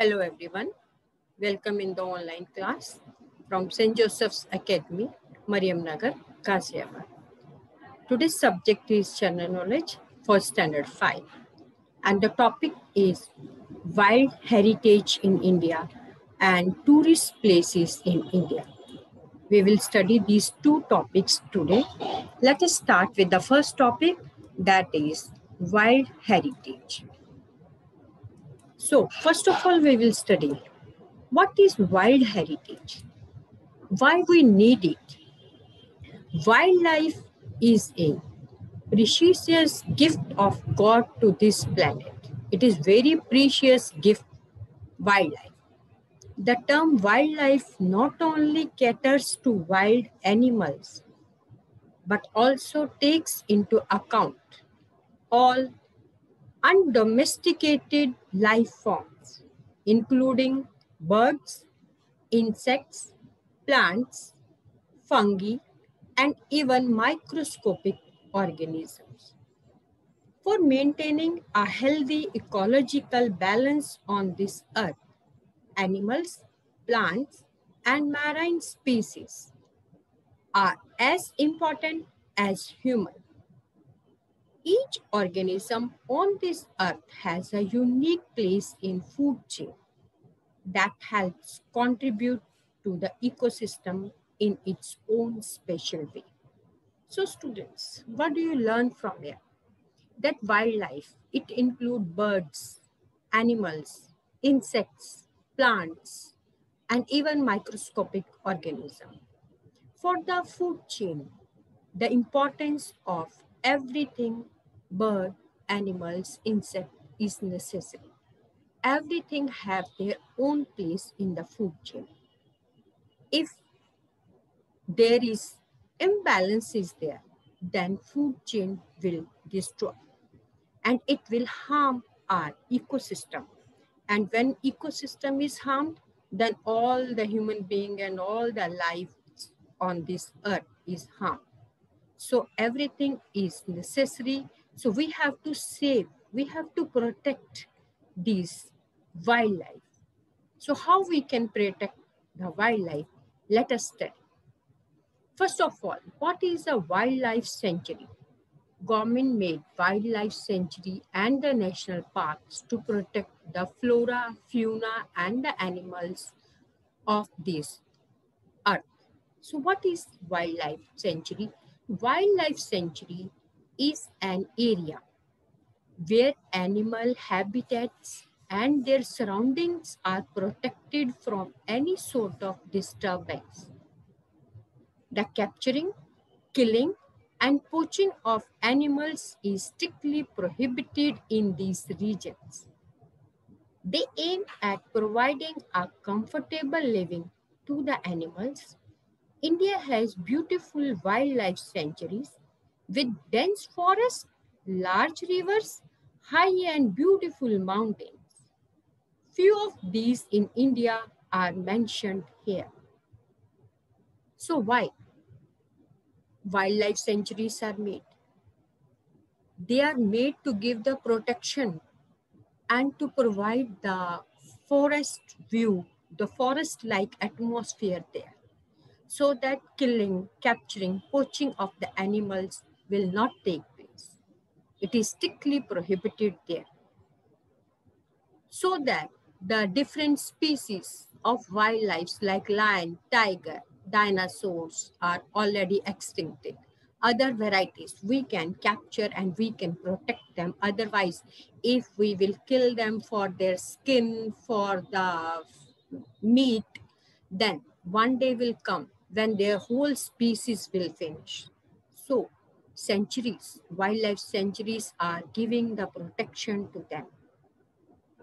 Hello everyone, welcome in the online class from St. Joseph's Academy, Mariam Nagar, Ghaziabad. Today's subject is General Knowledge for Standard 5 and the topic is Wild Heritage in India and Tourist Places in India. We will study these two topics today. Let us start with the first topic, that is Wild Heritage. So first of all, we will study what is wild heritage? Why we need it? Wildlife is a precious gift of God to this planet. It is very precious gift, wildlife. The term wildlife not only caters to wild animals, but also takes into account all undomesticated life forms, including birds, insects, plants, fungi, and even microscopic organisms. For maintaining a healthy ecological balance on this earth, animals, plants, and marine species are as important as humans. Each organism on this earth has a unique place in food chain that helps contribute to the ecosystem in its own special way. So students, what do you learn from here? That wildlife, it includes birds, animals, insects, plants, and even microscopic organisms. For the food chain, the importance of everything bird, animals, insect is necessary. Everything have their own place in the food chain. If there is imbalance is there, then food chain will destroy and it will harm our ecosystem. And when ecosystem is harmed, then all the human being and all the life on this earth is harmed. So everything is necessary. So we have to save, we have to protect these wildlife. So how we can protect the wildlife? Let us study. First of all, what is a wildlife sanctuary? Government made wildlife sanctuary and the national parks to protect the flora, fauna, and the animals of this earth. So what is wildlife sanctuary? Wildlife sanctuary is an area where animal habitats and their surroundings are protected from any sort of disturbance. The capturing, killing, and poaching of animals is strictly prohibited in these regions. They aim at providing a comfortable living to the animals. India has beautiful wildlife sanctuaries with dense forests, large rivers, high and beautiful mountains. Few of these in India are mentioned here. So why wildlife sanctuaries are made? They are made to give the protection and to provide the forest view, the forest-like atmosphere there, so that killing, capturing, poaching of the animals will not take place. It is strictly prohibited there, so that the different species of wildlife like lion, tiger, dinosaurs are already extincted. Other varieties we can capture and we can protect them. Otherwise, if we will kill them for their skin, for the meat, then one day will come when their whole species will finish. So sanctuaries, wildlife sanctuaries are giving the protection to them.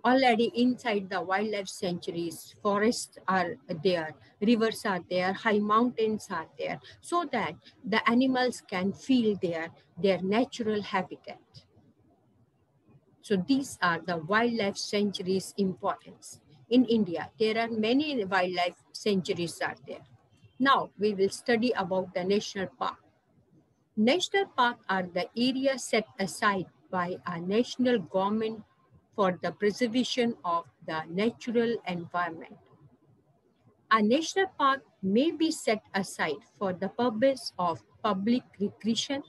Already inside the wildlife sanctuaries, forests are there, rivers are there, high mountains are there, so that the animals can feel their natural habitat. So these are the wildlife sanctuaries importance. In India, there are many wildlife sanctuaries are there. Now we will study about the national park. National park are the areas set aside by a national government for the preservation of the natural environment. A national park may be set aside for the purpose of public recreation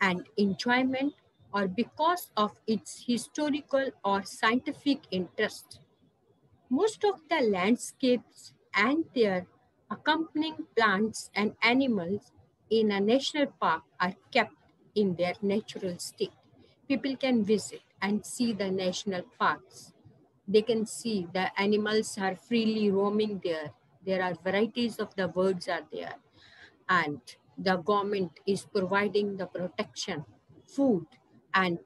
and enjoyment or because of its historical or scientific interest. Most of the landscapes and their accompanying plants and animals in a national park are kept in their natural state. People can visit and see the national parks. They can see the animals are freely roaming there. There are varieties of the birds are there, and the government is providing the protection, food, and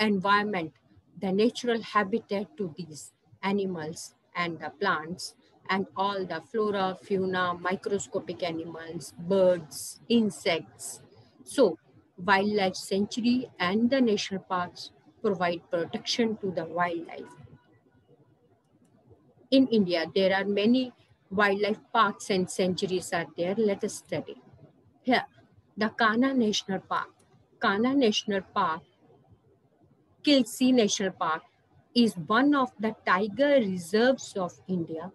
environment, the natural habitat to these animals and the plants and all the flora, fauna, microscopic animals, birds, insects. So, wildlife sanctuary and the national parks provide protection to the wildlife. In India, there are many wildlife parks and sanctuaries are there. Let us study. Here, the Kanha National Park. Kanha National Park, Kilsi National Park, is one of the tiger reserves of India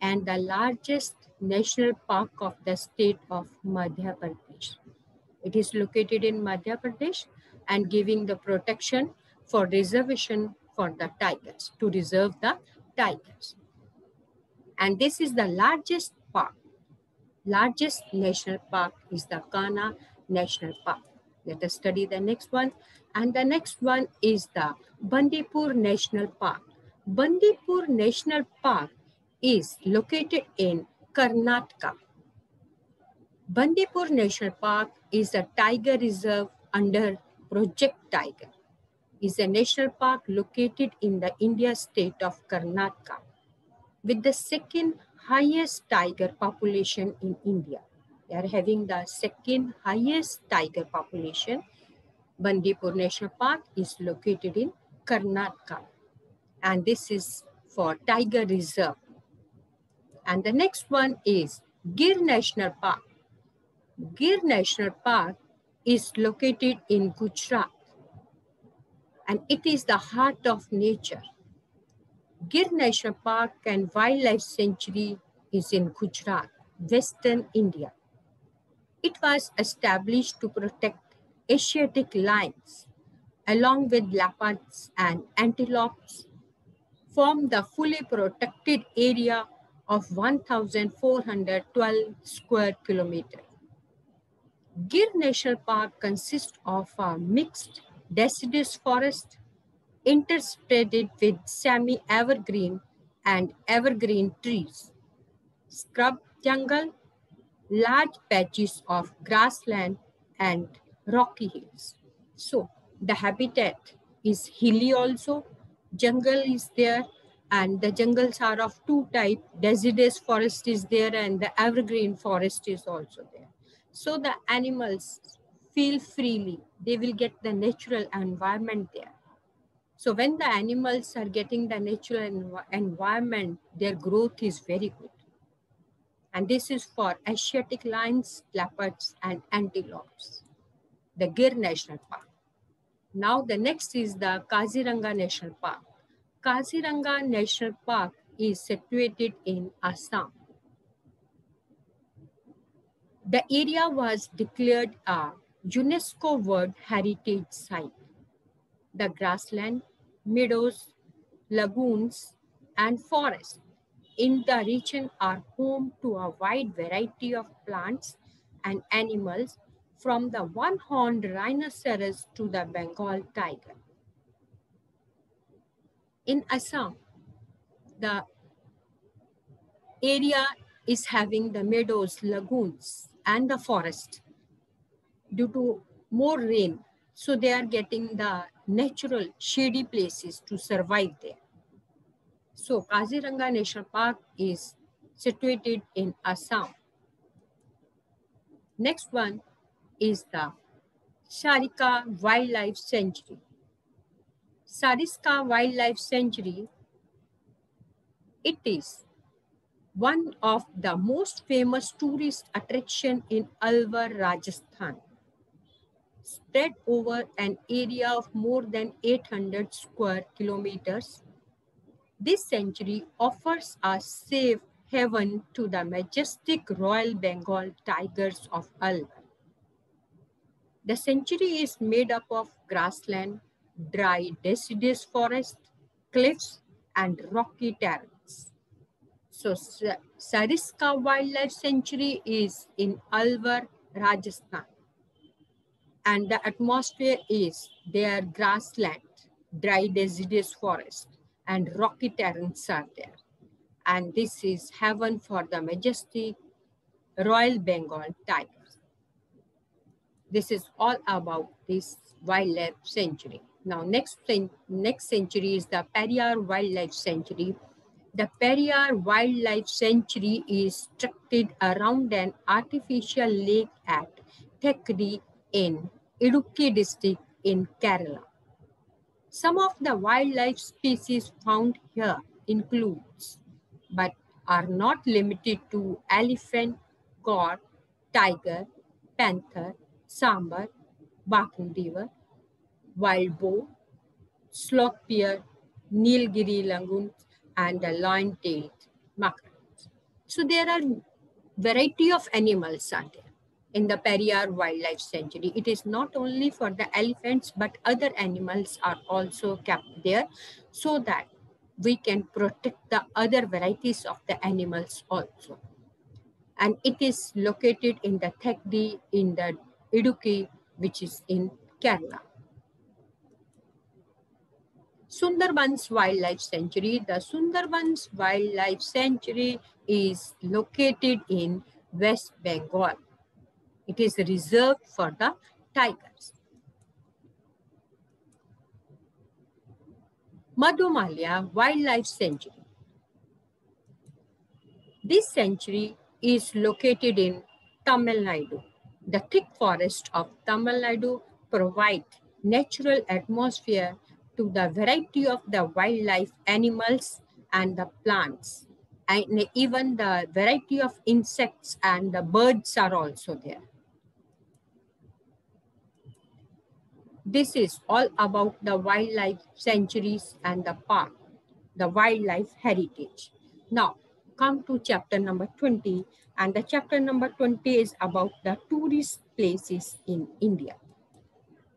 and the largest national park of the state of Madhya Pradesh. It is located in Madhya Pradesh and giving the protection for reservation for the tigers, to reserve the tigers. And this is the largest park. Largest national park is the Kanha National Park. Let us study the next one. And the next one is the Bandipur National Park. Bandipur National Park is located in Karnataka. Bandipur National Park is a tiger reserve under Project Tiger. It's a national park located in the India state of Karnataka, with the second highest tiger population in India. They are having the second highest tiger population. Bandipur National Park is located in Karnataka, and this is for tiger reserve. And the next one is Gir National Park. Gir National Park is located in Gujarat, and it is the heart of nature. Gir National Park and Wildlife Sanctuary is in Gujarat, Western India. It was established to protect Asiatic lions, along with leopards and antelopes, form the fully protected area of 1,412 square kilometers. Gir National Park consists of a mixed deciduous forest interspersed with semi-evergreen and evergreen trees, scrub jungle, large patches of grassland, and rocky hills. So the habitat is hilly also, jungle is there, and the jungles are of two types. Deciduous forest is there and the evergreen forest is also there. So the animals feel freely. They will get the natural environment there. So when the animals are getting the natural environment, their growth is very good. And this is for Asiatic lions, leopards, and antelopes, the Gir National Park. Now the next is the Kaziranga National Park. Kaziranga National Park is situated in Assam. The area was declared a UNESCO World Heritage Site. The grassland, meadows, lagoons, and forests in the region are home to a wide variety of plants and animals, from the one-horned rhinoceros to the Bengal tiger. In Assam, the area is having the meadows, lagoons, and the forest due to more rain. So they are getting the natural shady places to survive there. So Kaziranga National Park is situated in Assam. Next one is the Sariska Wildlife Sanctuary. Sariska Wildlife Sanctuary, it is one of the most famous tourist attraction in Alwar, Rajasthan. spread over an area of more than 800 square kilometers. This sanctuary offers a safe haven to the majestic Royal Bengal tigers of Alwar. The sanctuary is made up of grassland, dry deciduous forest, cliffs, and rocky terrains. So, Sariska Wildlife Sanctuary is in Alwar, Rajasthan. And the atmosphere is there grassland, dry deciduous forest, and rocky terrains are there. And this is heaven for the majestic Royal Bengal tigers. This is all about this wildlife sanctuary. Now, next sanctuary is the Periyar Wildlife Sanctuary. The Periyar Wildlife Sanctuary is structured around an artificial lake at Thekri in Idukki district in Kerala. Some of the wildlife species found here includes, but are not limited to elephant, gaur, tiger, panther, sambar, barking deer, wild boar, sloth bear, Nilgiri lagoon, and the lion-tailed macaque. So there are variety of animals are there in the Periyar Wildlife Sanctuary. It is not only for the elephants, but other animals are also kept there so that we can protect the other varieties of the animals also. And it is located in the Thekdi in the Idukki, which is in Kerala. Sundarbans Wildlife Sanctuary. The Sundarbans Wildlife Sanctuary is located in West Bengal. It is reserved for the tigers. Madhumalya Wildlife Sanctuary. This sanctuary is located in Tamil Nadu. The thick forest of Tamil Nadu provide natural atmosphere to the variety of the wildlife animals and the plants. And even the variety of insects and the birds are also there. This is all about the wildlife sanctuaries and the park, the wildlife heritage. Now, come to chapter number 20, and the chapter number 20 is about the tourist places in India.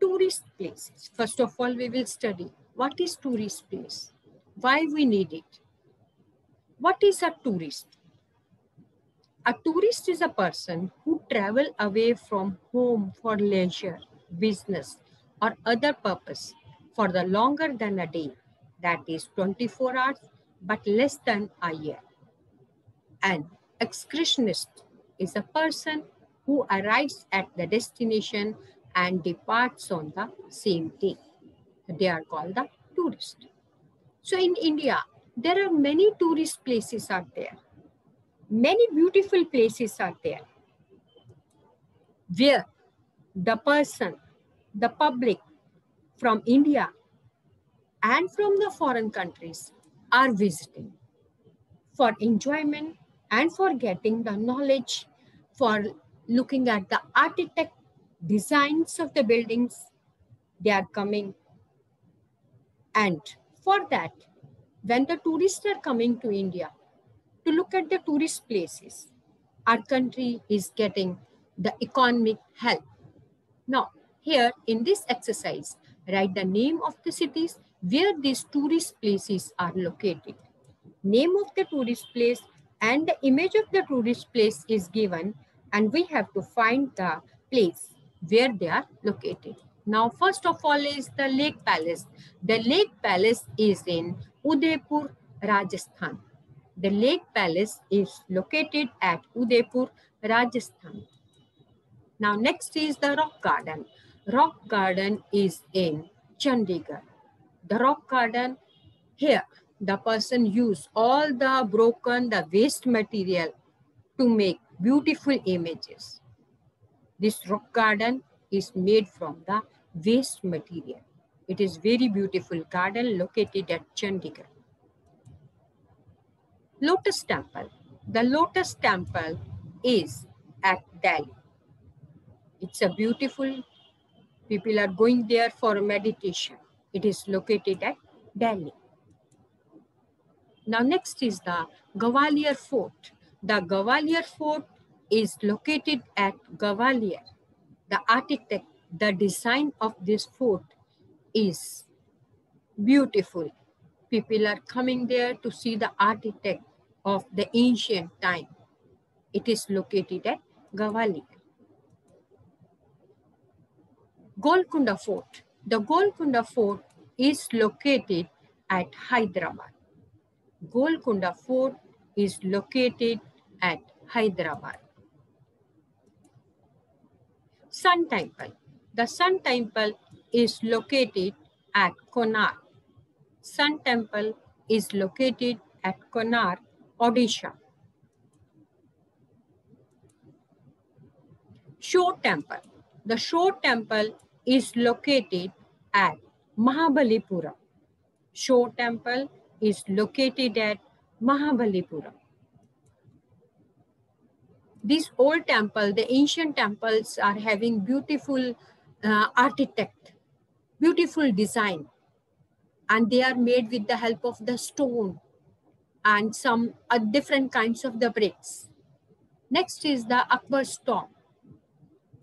Tourist places. First of all, we will study what is tourist place, why we need it. What is a tourist? A tourist is a person who travel away from home for leisure, business, or other purpose for the longer than a day, that is 24 hours, but less than a year. An excursionist is a person who arrives at the destination and departs on the same day. They are called the tourist. So in India, there are many tourist places out there. Many beautiful places are there where the person, the public from India and from the foreign countries are visiting for enjoyment and for getting the knowledge, for looking at the architect designs of the buildings. They are coming. And for that, when the tourists are coming to India to look at the tourist places, our country is getting the economic help. Now, here in this exercise, write the name of the cities where these tourist places are located. Name of the tourist place and the image of the tourist place is given, and we have to find the place where they are located. Now, first of all is the Lake Palace. The Lake Palace is in Udaipur, Rajasthan. The Lake Palace is located at Udaipur, Rajasthan. Now, next is the Rock Garden. Rock Garden is in Chandigarh. The Rock Garden, here, the person use all the broken, the waste material to make beautiful images. This Rock Garden is made from the waste material. It is very beautiful garden located at Chandigarh. Lotus Temple. The Lotus Temple is at Delhi. It's a beautiful People are going there for meditation. It is located at Delhi. Now next is the Gwalior Fort. The Gwalior Fort is located at Gwalior. The architect, the design of this fort is beautiful. People are coming there to see the architect of the ancient time. It is located at Gwalior. Golconda Fort. The Golconda Fort is located at Hyderabad. Golconda Fort is located at Hyderabad. Sun Temple. The Sun Temple is located at Konark. Sun Temple is located at Konark, Odisha. Shore Temple. The Shore Temple is located at Mahabalipuram. Shore Temple is located at Mahabalipuram. These old temples, the ancient temples, are having beautiful architect, beautiful design, and they are made with the help of the stone and some different kinds of the bricks. Next is the Akbar's tomb.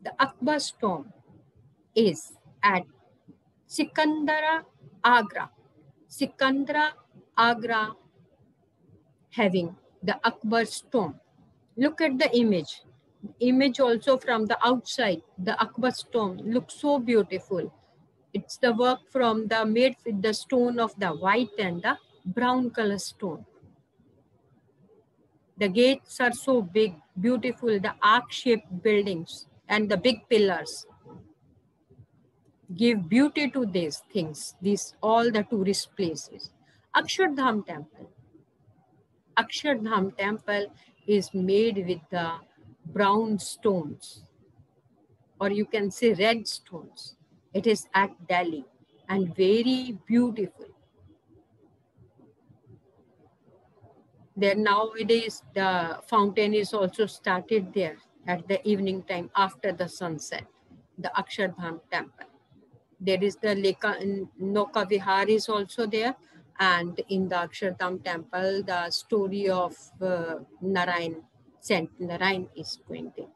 The Akbar's tomb is at Sikandara, Agra. Sikandara, Agra, having the Akbar's tomb. Look at the image. Image also from the outside. The Akbar's tomb looks so beautiful. It's the work from the made with the stone of the white and the brown color stone. The gates are so big, beautiful, the arc-shaped buildings and the big pillars give beauty to these things, all the tourist places. Akshardham Temple. Akshardham Temple is made with the brown stones, or you can say red stones. It is at Delhi and very beautiful. There nowadays, the fountain is also started there at the evening time after the sunset, the Akshardham Temple. There is the Noka Vihar is also there. And in the Akshardham Temple, the story of Narayan, Saint Narayan is going there.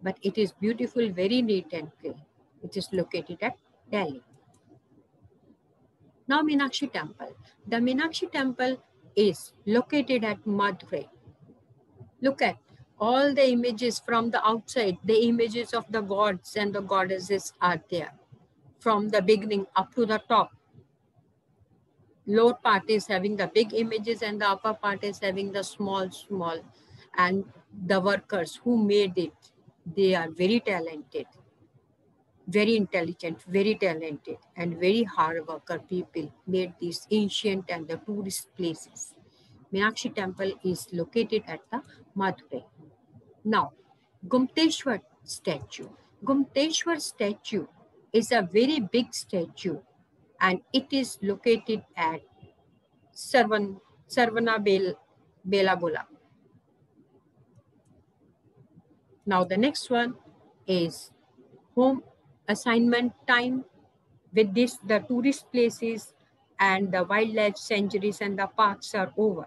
But it is beautiful, very neat and clean. It is located at Delhi. Now Meenakshi Temple. The Meenakshi Temple is located at Madurai. Look at all the images from the outside. The images of the gods and the goddesses are there. From the beginning up to the top. Lower part is having the big images and the upper part is having the small. And the workers who made it, they are very talented, very intelligent, very talented, and very hard worker people made these ancient and the tourist places. Meenakshi Temple is located at the Madurai. Now, Gumteshwar statue. Gumteshwar statue is a very big statue and it is located at Sarvana Belagola. Now the next one is home assignment time. With this, the tourist places and the wildlife sanctuaries and the parks are over.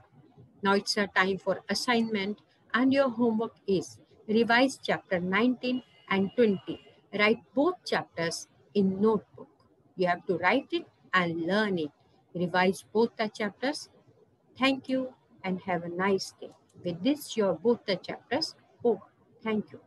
Now it's a time for assignment and your homework is revise chapter 19 and 20. Write both chapters in notebook. You have to write it and learn it. Revise both the chapters. Thank you and have a nice day. With this, your both the chapters over. Thank you.